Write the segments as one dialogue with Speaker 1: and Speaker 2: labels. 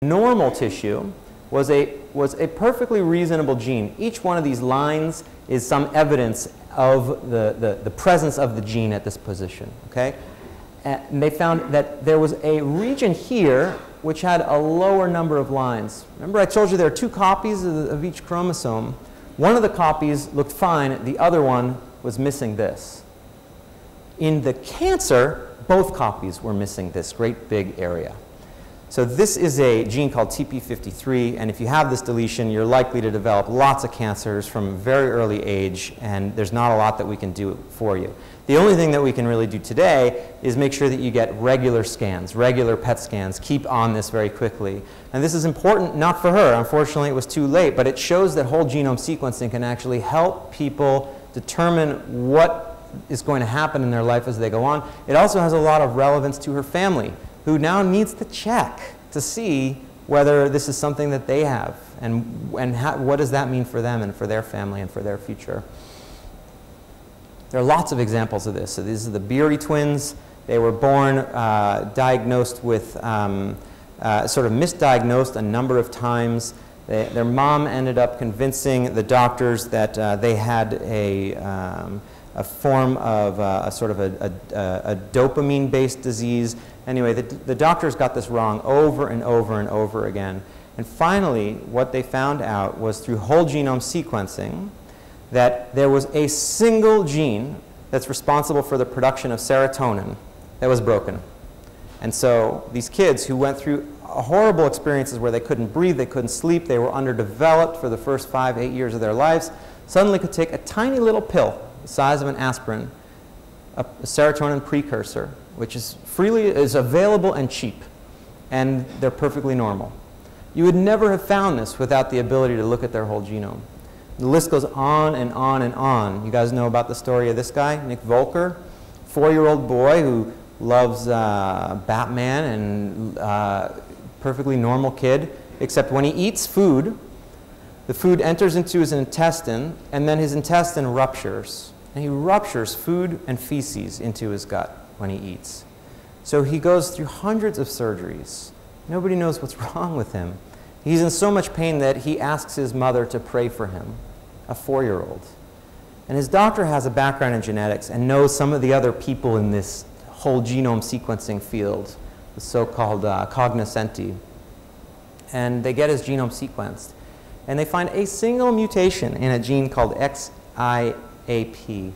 Speaker 1: Normal tissue was a perfectly reasonable gene. Each one of these lines is some evidence of the presence of the gene at this position, okay? And they found that there was a region here which had a lower number of lines. Remember I told you there are two copies of each chromosome. One of the copies looked fine, the other one was missing this. In the cancer, both copies were missing this great big area. So this is a gene called TP53, and if you have this deletion, you're likely to develop lots of cancers from a very early age, and there's not a lot that we can do for you. The only thing that we can really do today is make sure that you get regular scans, regular PET scans, keep on this very quickly. And this is important, not for her, unfortunately it was too late, but it shows that whole genome sequencing can actually help people determine what is going to happen in their life as they go on. It also has a lot of relevance to her family, who now needs to check to see whether this is something that they have and what does that mean for them and for their family and for their future. There are lots of examples of this. So these are the Beardy Twins. They were born diagnosed with, sort of misdiagnosed a number of times. Their mom ended up convincing the doctors that they had a form of a sort of a dopamine-based disease. Anyway, the doctors got this wrong over and over and over again. And finally, what they found out was through whole genome sequencing that there was a single gene that's responsible for the production of serotonin that was broken. And so these kids who went through horrible experiences where they couldn't breathe, they couldn't sleep, they were underdeveloped for the first 5-8 years of their lives, suddenly could take a tiny little pill the size of an aspirin, a serotonin precursor, which is available and cheap, and they're perfectly normal. You would never have found this without the ability to look at their whole genome. The list goes on and on and on. You guys know about the story of this guy, Nick Volker, 4-year-old boy who loves Batman and perfectly normal kid, except when he eats food, the food enters into his intestine, and then his intestine ruptures. And he ruptures food and feces into his gut when he eats. So he goes through hundreds of surgeries. Nobody knows what's wrong with him. He's in so much pain that he asks his mother to pray for him, a 4-year-old. And his doctor has a background in genetics and knows some of the other people in this whole genome sequencing field, the so-called cognoscenti. And they get his genome sequenced. And they find a single mutation in a gene called XIAP.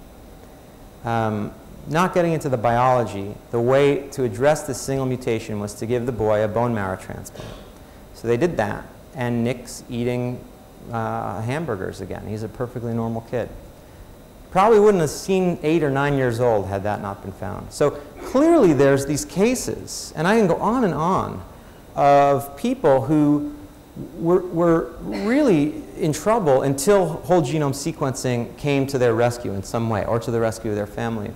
Speaker 1: Not getting into the biology, the way to address this single mutation was to give the boy a bone marrow transplant. So they did that, and Nick's eating hamburgers again. He's a perfectly normal kid. Probably wouldn't have seen 8 or 9 years old had that not been found. So clearly there's these cases, and I can go on, of people who were really in trouble until whole genome sequencing came to their rescue in some way, or to the rescue of their family.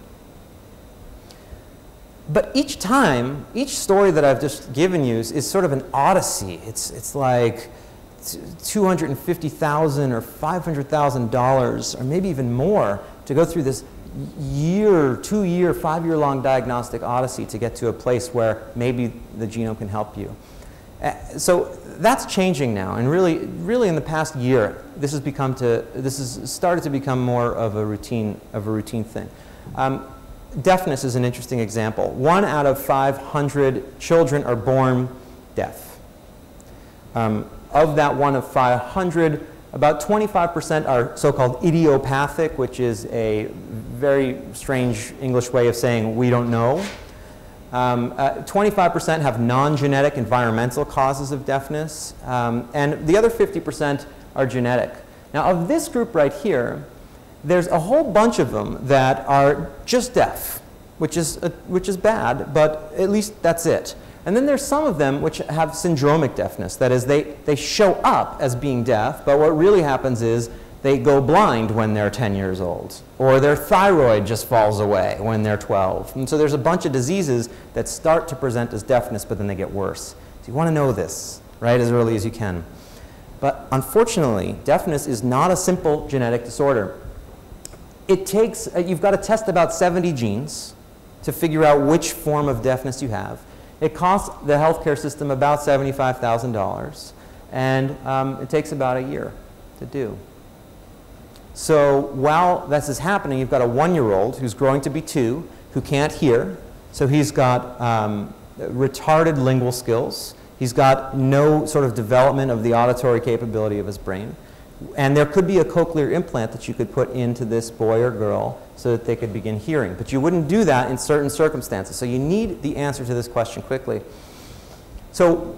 Speaker 1: But each time, each story that I've just given you is sort of an odyssey. It's like $250,000 or $500,000 or maybe even more to go through this year, 2-year, 5-year-long diagnostic odyssey to get to a place where maybe the genome can help you. So that's changing now, and really in the past year, this has started to become more of a routine thing. Deafness is an interesting example. 1 out of 500 children are born deaf. Of that 1 of 500, about 25% are so-called idiopathic, which is a very strange English way of saying we don't know. 25% have non-genetic environmental causes of deafness, and the other 50% are genetic. Now, of this group right here, there's a whole bunch of them that are just deaf, which is bad, but at least that's it. And then there's some of them which have syndromic deafness. That is, they show up as being deaf, but what really happens is they go blind when they're 10 years old, or their thyroid just falls away when they're 12. And so there's a bunch of diseases that start to present as deafness, but then they get worse. So you want to know this, right, as early as you can. But unfortunately, deafness is not a simple genetic disorder. It takes, you've got to test about 70 genes to figure out which form of deafness you have. It costs the healthcare system about $75,000, and it takes about a year to do. So while this is happening, you've got a 1-year-old who's growing to be 2, who can't hear. So he's got retarded lingual skills. He's got no sort of development of the auditory capability of his brain. And there could be a cochlear implant that you could put into this boy or girl so that they could begin hearing. But you wouldn't do that in certain circumstances. So you need the answer to this question quickly. So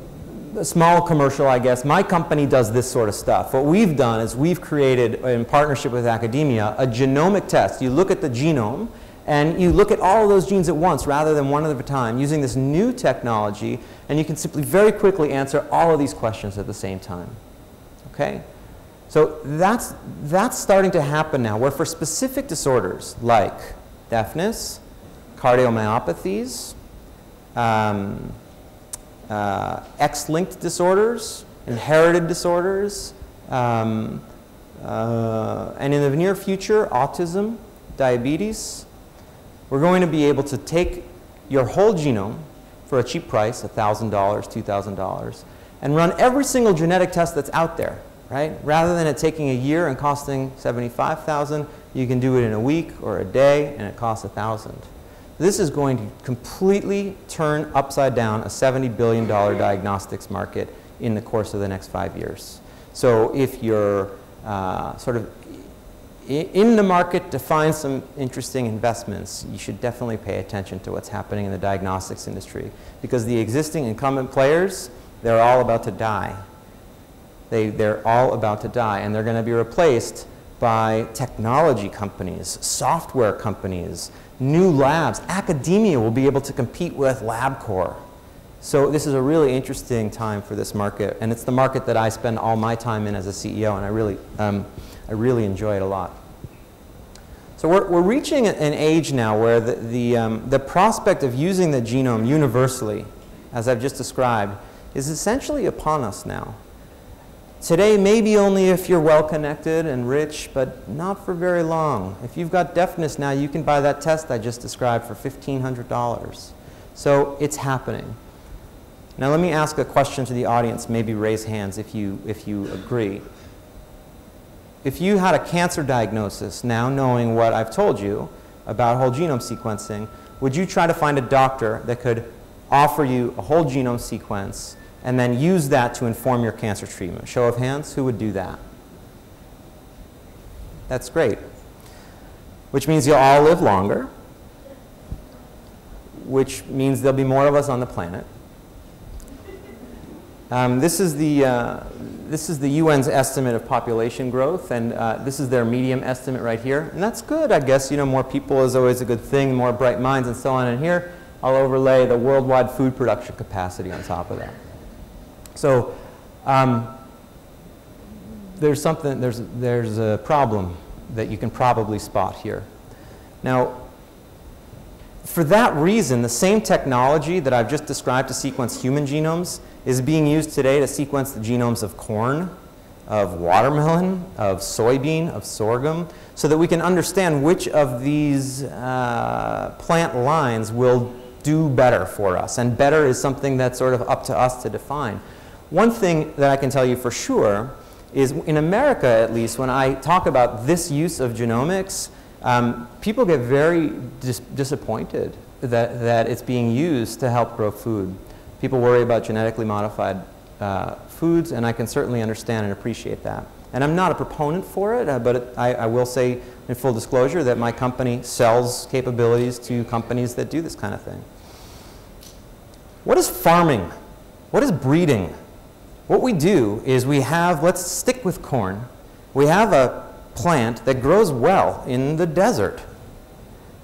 Speaker 1: a small commercial, I guess. My company does this sort of stuff. What we've done is we've created, in partnership with academia, a genomic test. You look at the genome, and you look at all of those genes at once rather than one at a time using this new technology, and you can simply very quickly answer all of these questions at the same time. Okay? So that's starting to happen now, where for specific disorders like deafness, cardiomyopathies, X-linked disorders, inherited disorders, and in the near future, autism, diabetes, we're going to be able to take your whole genome for a cheap price, $1,000, $2,000, and run every single genetic test that's out there, right? Rather than it taking a year and costing $75,000, you can do it in a week or a day, and it costs $1,000. This is going to completely turn upside down a $70 billion diagnostics market in the course of the next 5 years. So if you're sort of in the market to find some interesting investments, you should definitely pay attention to what's happening in the diagnostics industry, because the existing incumbent players, they're all about to die. They're all about to die, and they're going to be replaced by technology companies, software companies, new labs. Academia will be able to compete with LabCorp. So this is a really interesting time for this market, and it's the market that I spend all my time in as a CEO, and I really enjoy it a lot. So we're reaching an age now where the prospect of using the genome universally, as I've just described, is essentially upon us now. Today, maybe only if you're well-connected and rich, but not for very long. If you've got deafness now, you can buy that test I just described for $1,500. So it's happening. Now let me ask a question to the audience, maybe raise hands if you agree. If you had a cancer diagnosis, now knowing what I've told you about whole genome sequencing, would you try to find a doctor that could offer you a whole genome sequence and then use that to inform your cancer treatment? Show of hands, who would do that? That's great. Which means you'll all live longer, which means there'll be more of us on the planet. This is the UN's estimate of population growth, and this is their medium estimate right here. And that's good, I guess. You know, more people is always a good thing, more bright minds and so on. And here, I'll overlay the worldwide food production capacity on top of that. So there's a problem that you can probably spot here. Now, for that reason, the same technology that I've just described to sequence human genomes is being used today to sequence the genomes of corn, of watermelon, of soybean, of sorghum, so that we can understand which of these plant lines will do better for us. And better is something that's sort of up to us to define. One thing that I can tell you for sure is, in America at least, when I talk about this use of genomics, people get very disappointed that it's being used to help grow food. People worry about genetically modified foods, and I can certainly understand and appreciate that. And I'm not a proponent for it, but I will say in full disclosure that my company sells capabilities to companies that do this kind of thing. What is farming? What is breeding? What we do is we have, let's stick with corn, we have a plant that grows well in the desert.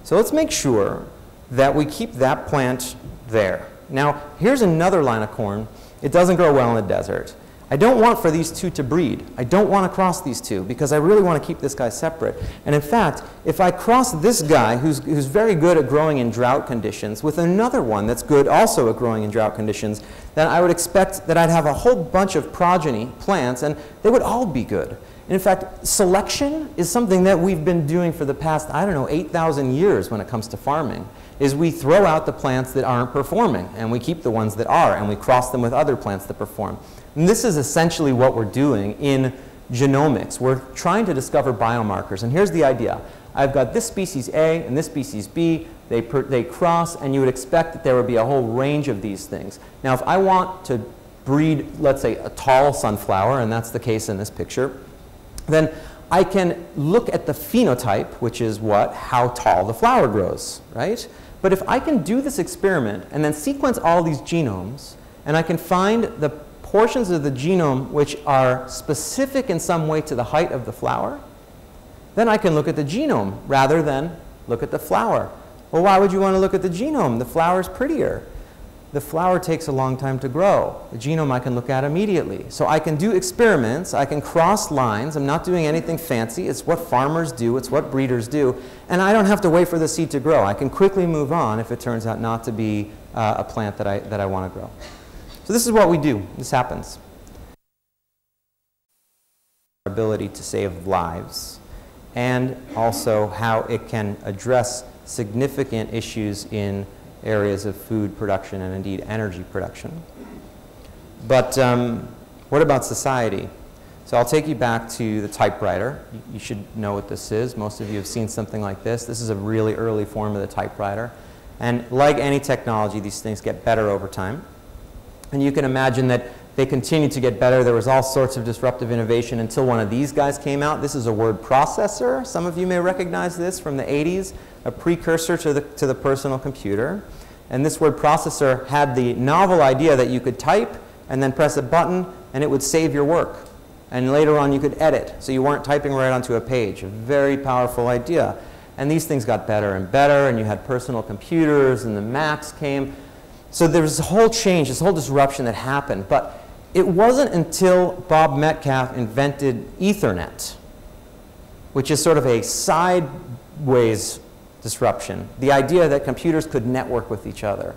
Speaker 1: So let's make sure that we keep that plant there. Now, here's another line of corn. It doesn't grow well in the desert. I don't want for these two to breed. I don't want to cross these two because I really want to keep this guy separate. And in fact, if I cross this guy who's very good at growing in drought conditions with another one that's good also at growing in drought conditions, then I would expect that I'd have a whole bunch of progeny plants and they would all be good. And in fact, selection is something that we've been doing for the past, I don't know, 8,000 years when it comes to farming. is we throw out the plants that aren't performing, and we keep the ones that are, and we cross them with other plants that perform. And this is essentially what we're doing in genomics. We're trying to discover biomarkers, and here's the idea. I've got this species A and this species B. They cross, and you would expect that there would be a whole range of these things. Now, if I want to breed, let's say, a tall sunflower, and that's the case in this picture, then I can look at the phenotype, which is what? How tall the flower grows, right? But if I can do this experiment and then sequence all these genomes, and I can find the portions of the genome which are specific in some way to the height of the flower, then I can look at the genome rather than look at the flower. Well, why would you want to look at the genome? The flower's prettier. The flower takes a long time to grow. The genome I can look at immediately. So I can do experiments. I can cross lines. I'm not doing anything fancy. It's what farmers do. It's what breeders do. And I don't have to wait for the seed to grow. I can quickly move on if it turns out not to be a plant that I want to grow. So this is what we do. This happens. Our ability to save lives, and also how it can address significant issues in areas of food production and indeed energy production. But what about society? So I'll take you back to the typewriter. You should know what this is. Most of you have seen something like this. This is a really early form of the typewriter. And like any technology, these things get better over time. And you can imagine that they continue to get better. There was all sorts of disruptive innovation until one of these guys came out. This is a word processor. Some of you may recognize this from the 80s, a precursor to the personal computer. And this word processor had the novel idea that you could type and then press a button and it would save your work. And later on you could edit, so you weren't typing right onto a page. A very powerful idea. And these things got better and better, and you had personal computers, and the Macs came. So there was a whole change, this whole disruption that happened. But it wasn't until Bob Metcalfe invented Ethernet, which is sort of a sideways disruption, the idea that computers could network with each other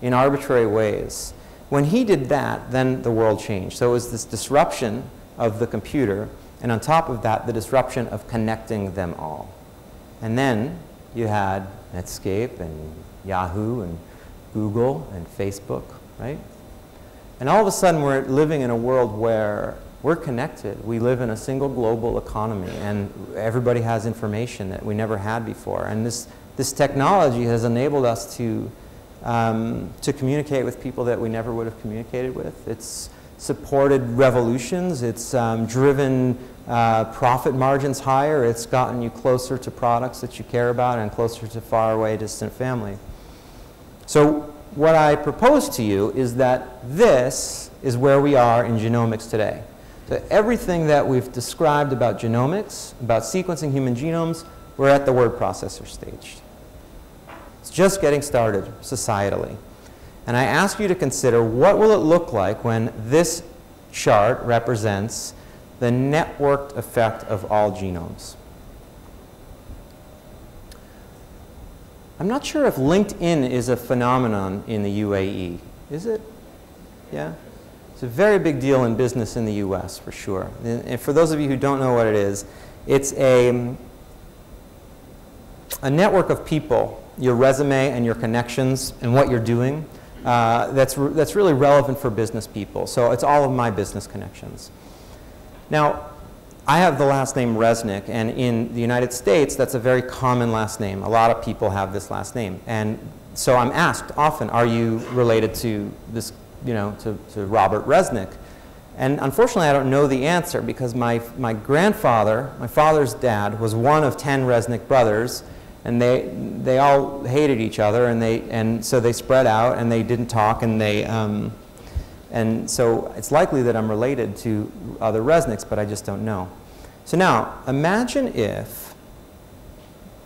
Speaker 1: in arbitrary ways. When he did that, then the world changed. So it was this disruption of the computer, and on top of that, the disruption of connecting them all. And then you had Netscape and Yahoo and Google and Facebook, right? And all of a sudden, we're living in a world where we're connected. We live in a single global economy, and everybody has information that we never had before. And this technology has enabled us to communicate with people that we never would have communicated with. It's supported revolutions. It's driven profit margins higher. It's gotten you closer to products that you care about and closer to far away distant family. So what I propose to you is that this is where we are in genomics today. So everything that we've described about genomics, about sequencing human genomes, we're at the word processor stage. It's just getting started societally. And I ask you to consider, what will it look like when this chart represents the networked effect of all genomes? I'm not sure if LinkedIn is a phenomenon in the UAE. Is it? Yeah? It's a very big deal in business in the US, for sure. And for those of you who don't know what it is, it's a network of people, your resume and your connections and what you're doing, that's really relevant for business people. So it's all of my business connections. Now, I have the last name Resnick, and in the United States, that's a very common last name. A lot of people have this last name. And so I'm asked often, are you related to this, to Robert Resnick? And unfortunately, I don't know the answer, because my grandfather, my father's dad, was one of 10 Resnick brothers, and they all hated each other, and so they spread out, and they didn't talk, and so it's likely that I'm related to other Resnicks, but I just don't know. So now, imagine if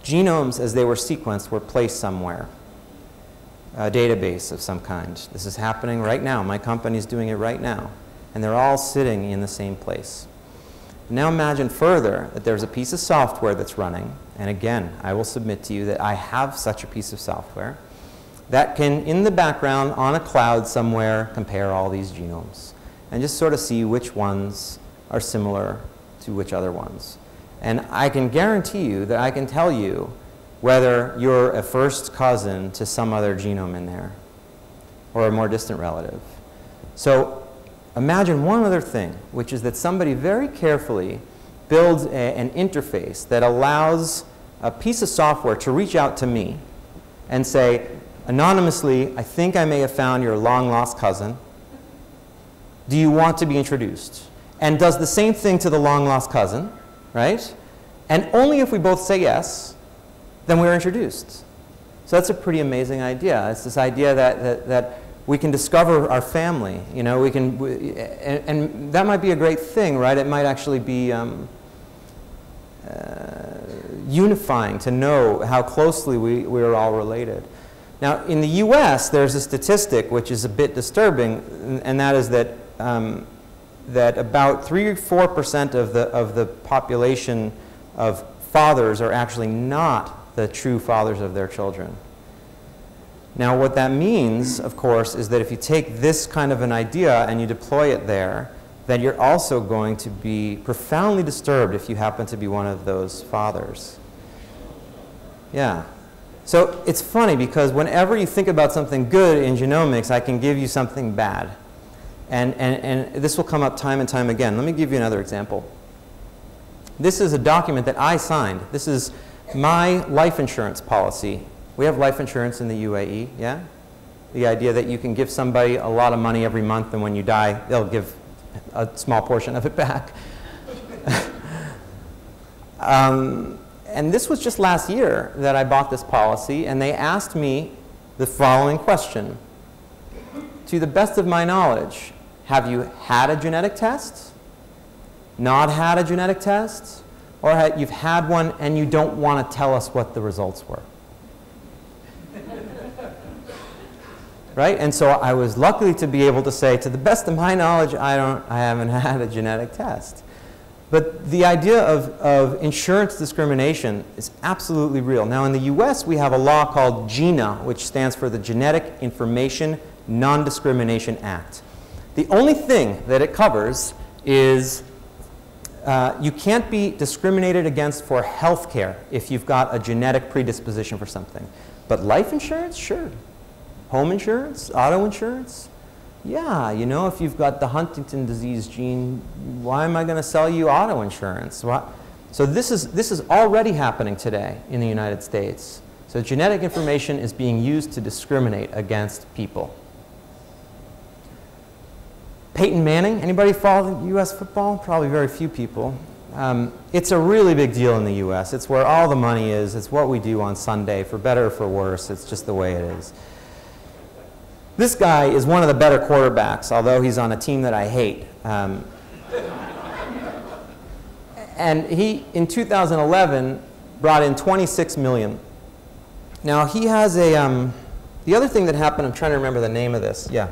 Speaker 1: genomes as they were sequenced were placed somewhere, a database of some kind. This is happening right now. My company's doing it right now, and they're all sitting in the same place. Now imagine further that there's a piece of software that's running, and again, I will submit to you that I have such a piece of software that can, in the background, on a cloud somewhere, compare all these genomes and just sort of see which ones are similar to which other ones. And I can guarantee you that I can tell you whether you're a first cousin to some other genome in there or a more distant relative. So imagine one other thing, which is that somebody very carefully builds an interface that allows a piece of software to reach out to me and say, anonymously, I think I may have found your long-lost cousin. Do you want to be introduced? And does the same thing to the long-lost cousin, right? And only if we both say yes, then we're introduced. So that's a pretty amazing idea. It's this idea that we can discover our family. You know, we can, and that might be a great thing, right? It might actually be unifying to know how closely we are all related. Now, in the US, there's a statistic which is a bit disturbing, and that is that that about 3 or 4% of the population of fathers are actually not the true fathers of their children. Now, what that means, of course, is that if you take this kind of an idea and you deploy it there, then you're also going to be profoundly disturbed if you happen to be one of those fathers. Yeah. So it's funny because whenever you think about something good in genomics, I can give you something bad. And this will come up time and time again. Let me give you another example. This is a document that I signed. This is my life insurance policy. We have life insurance in the UAE, yeah? The idea that you can give somebody a lot of money every month, and when you die, they'll give a small portion of it back. And this was just last year that I bought this policy, and they asked me the following question. To the best of my knowledge, have you had a genetic test, not had a genetic test, or you've had one and you don't want to tell us what the results were? Right? And so I was lucky to be able to say, to the best of my knowledge, I haven't had a genetic test. But the idea of insurance discrimination is absolutely real. Now, in the US, we have a law called GINA, which stands for the Genetic Information Non-Discrimination Act. The only thing that it covers is you can't be discriminated against for health care if you've got a genetic predisposition for something. But life insurance, sure. Home insurance, auto insurance, yeah, you know, if you've got the Huntington disease gene, why am I going to sell you auto insurance? So this is already happening today in the United States. So genetic information is being used to discriminate against people. Peyton Manning, anybody follow U.S. football? Probably very few people. It's a really big deal in the U.S. It's where all the money is. It's what we do on Sunday, for better or for worse. It's just the way it is. This guy is one of the better quarterbacks, although he's on a team that I hate. And he, in 2011, brought in $26 million. Now, he has a, the other thing that happened, I'm trying to remember the name of this, yeah.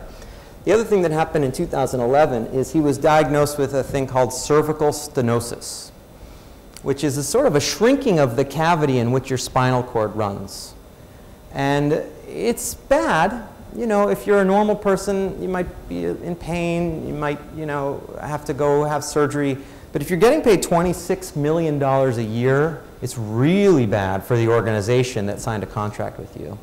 Speaker 1: The other thing that happened in 2011 is he was diagnosed with a thing called cervical stenosis, which is a sort of a shrinking of the cavity in which your spinal cord runs. And it's bad. You know, if you're a normal person, you might be in pain, you might, you know, have to go have surgery. But if you're getting paid $26 million a year, it's really bad for the organization that signed a contract with you.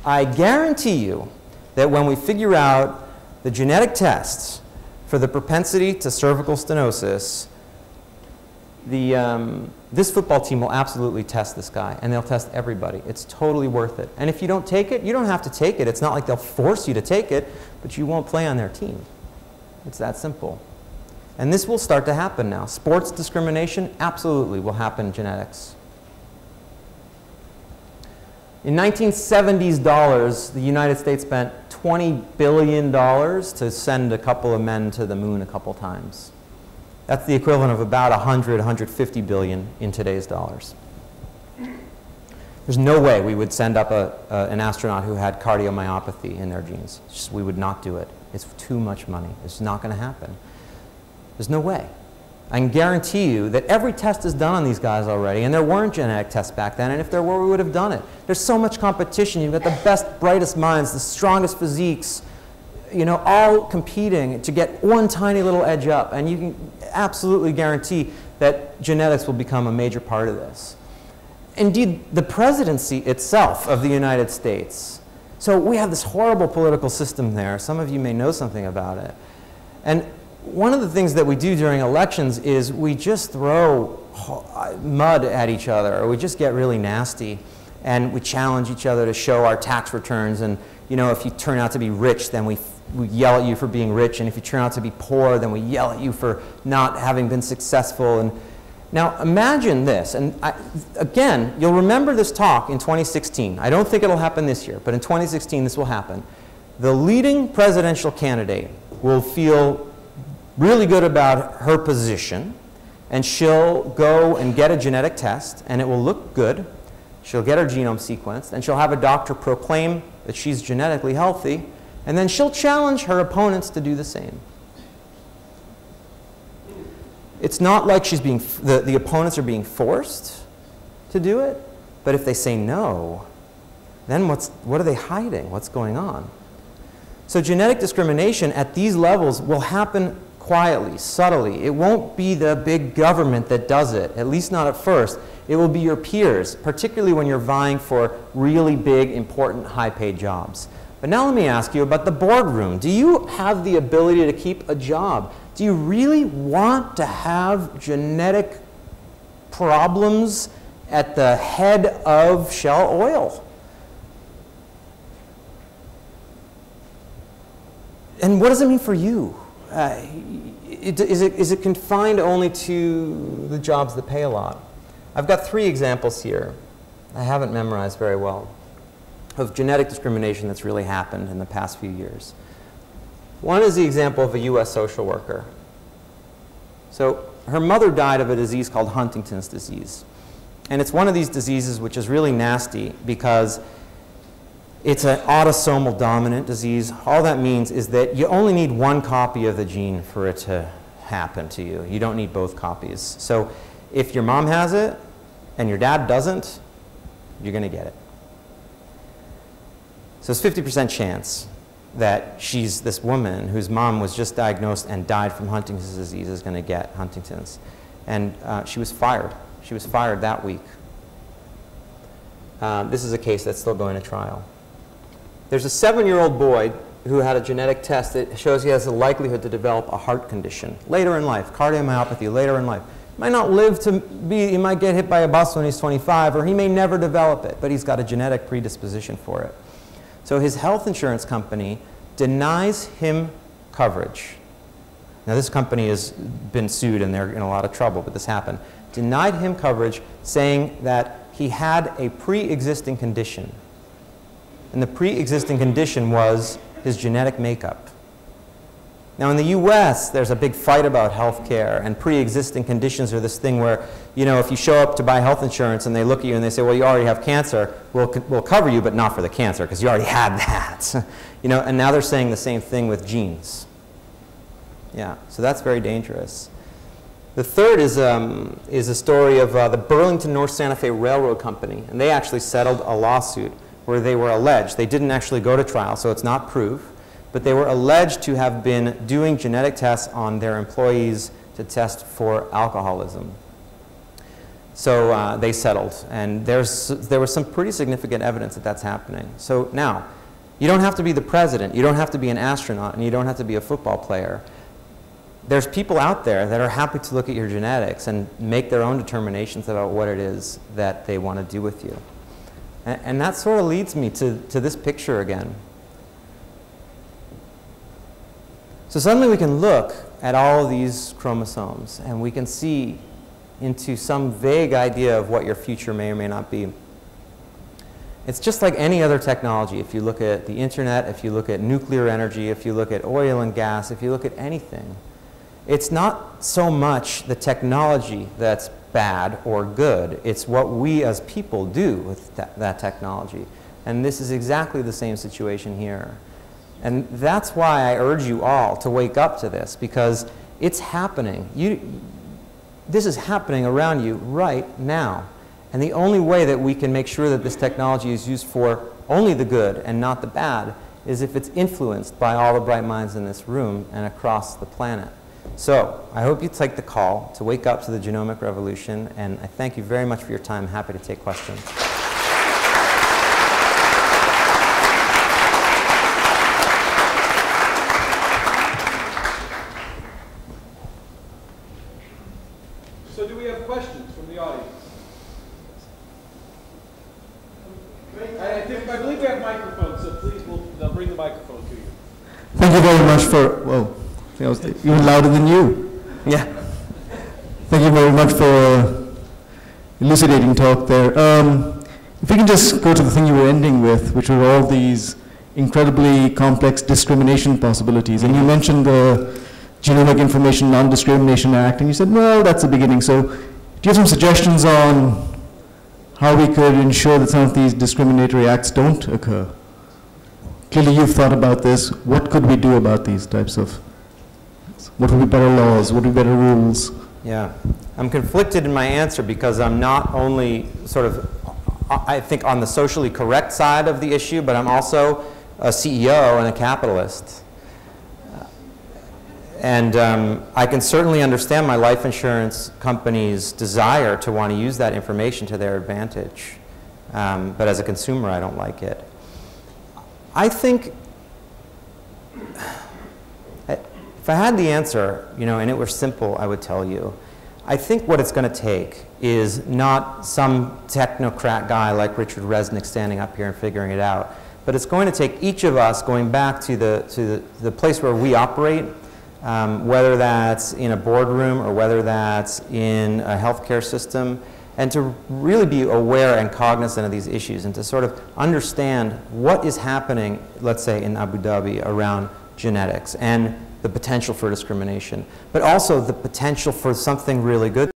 Speaker 1: I guarantee you that when we figure out the genetic tests for the propensity to cervical stenosis, this football team will absolutely test this guy, and they'll test everybody. It's totally worth it. And if you don't take it, you don't have to take it. It's not like they'll force you to take it, but you won't play on their team. It's that simple. And this will start to happen now. Sports discrimination absolutely will happen in genetics. In 1970s dollars, the United States spent $20 billion to send a couple of men to the moon a couple times. That's the equivalent of about 150 billion in today's dollars. There's no way we would send up an astronaut who had cardiomyopathy in their genes. Just, we would not do it. It's too much money. It's not going to happen. There's no way. I can guarantee you that every test is done on these guys already, and there weren't genetic tests back then, and if there were, we would have done it. There's so much competition. You've got the best, brightest minds, the strongest physiques, you know, all competing to get one tiny little edge up, and you can absolutely guarantee that genetics will become a major part of this. indeed the presidency itself of the United States. So we have this horrible political system there. Some of you may know something about it. And one of the things that we do during elections is we just throw mud at each other, or we just get really nasty, and we challenge each other to show our tax returns. And you know, if you turn out to be rich, then we yell at you for being rich, and if you turn out to be poor, then we yell at you for not having been successful. And now imagine this, and again, you'll remember this talk in 2016. I don't think it'll happen this year, but in 2016 this will happen. The leading presidential candidate will feel really good about her position, and she'll go and get a genetic test, and it will look good. She'll get her genome sequenced, and she'll have a doctor proclaim that she's genetically healthy, and then she'll challenge her opponents to do the same. It's not like she's being, the opponents are being forced to do it, but if they say no, then what are they hiding? What's going on? So genetic discrimination at these levels will happen quietly, subtly. It won't be the big government that does it, at least not at first. It will be your peers, particularly when you're vying for really big, important, high-paid jobs. But now let me ask you about the boardroom. Do you have the ability to keep a job? Do you really want to have genetic problems at the head of Shell Oil? And what does it mean for you? Is it confined only to the jobs that pay a lot? I've got 3 examples here. I haven't memorized very well, of genetic discrimination that's really happened in the past few years. One is the example of a US social worker. So her mother died of a disease called Huntington's disease. And it's one of these diseases which is really nasty because it's an autosomal dominant disease. All that means is that you only need one copy of the gene for it to happen to you. You don't need both copies. So if your mom has it and your dad doesn't, you're going to get it. So it's 50% chance that this woman whose mom was just diagnosed and died from Huntington's disease is going to get Huntington's. And she was fired. She was fired that week. This is a case that's still going to trial. There's a 7-year-old boy who had a genetic test that shows he has a likelihood to develop a heart condition later in life, cardiomyopathy later in life. Might not live to be, he might get hit by a bus when he's 25, or he may never develop it, but he's got a genetic predisposition for it. So his health insurance company denies him coverage. Now this company has been sued and they're in a lot of trouble, but this happened. Denied him coverage, saying that he had a pre-existing condition. And the pre-existing condition was his genetic makeup. Now in the US, there's a big fight about health care, and pre-existing conditions are this thing where, you know, if you show up to buy health insurance and they look at you and they say, well, you already have cancer, we'll cover you, but not for the cancer, because you already had that. You know, and now they're saying the same thing with genes. Yeah, so that's very dangerous. The third is a story of the Burlington North Santa Fe Railroad Company, and they actually settled a lawsuit where they were alleged, they didn't actually go to trial, so it's not proof, but they were alleged to have been doing genetic tests on their employees to test for alcoholism. So they settled, and there was some pretty significant evidence that that's happening. So now, you don't have to be the president, you don't have to be an astronaut, and you don't have to be a football player. There's people out there that are happy to look at your genetics and make their own determinations about what it is that they want to do with you. And that sort of leads me to this picture again. So suddenly we can look at all of these chromosomes and we can see into some vague idea of what your future may or may not be. It's just like any other technology. If you look at the internet, if you look at nuclear energy, if you look at oil and gas, if you look at anything, it's not so much the technology that's bad or good. It's what we as people do with that technology. And this is exactly the same situation here. And that's why I urge you all to wake up to this, because it's happening. This is happening around you right now. And the only way that we can make sure that this technology is used for only the good and not the bad is if it's influenced by all the bright minds in this room and across the planet. So I hope you take the call to wake up to the genomic revolution, and I thank you very much for your time. Happy to take questions.
Speaker 2: So do we have questions from the audience? I believe we have microphones, so please, they'll bring the microphone to you.
Speaker 3: Thank you very much for, well, I was even louder than you.
Speaker 1: Yeah.
Speaker 3: Thank you very much for elucidating talk there. If we can just go to the thing you were ending with, which were all these incredibly complex discrimination possibilities. And you mentioned the Genomic Information Non-Discrimination Act, and you said, well, that's the beginning. So do you have some suggestions on how we could ensure that some of these discriminatory acts don't occur? Clearly you've thought about this. What could we do about these types of, what would be better laws? What would be better rules?
Speaker 1: Yeah. I'm conflicted in my answer because I'm not only sort of, I think, on the socially correct side of the issue, but I'm also a CEO and a capitalist. And I can certainly understand my life insurance company's desire to want to use that information to their advantage. But as a consumer, I don't like it. I think if I had the answer, you know, and it were simple, I would tell you. I think what it's going to take is not some technocrat guy like Richard Resnick standing up here and figuring it out, but it's going to take each of us going back to the place where we operate, whether that's in a boardroom or whether that's in a healthcare system, and to really be aware and cognizant of these issues and to sort of understand what is happening, let's say in Abu Dhabi, around genetics and the potential for discrimination, but also the potential for something really good.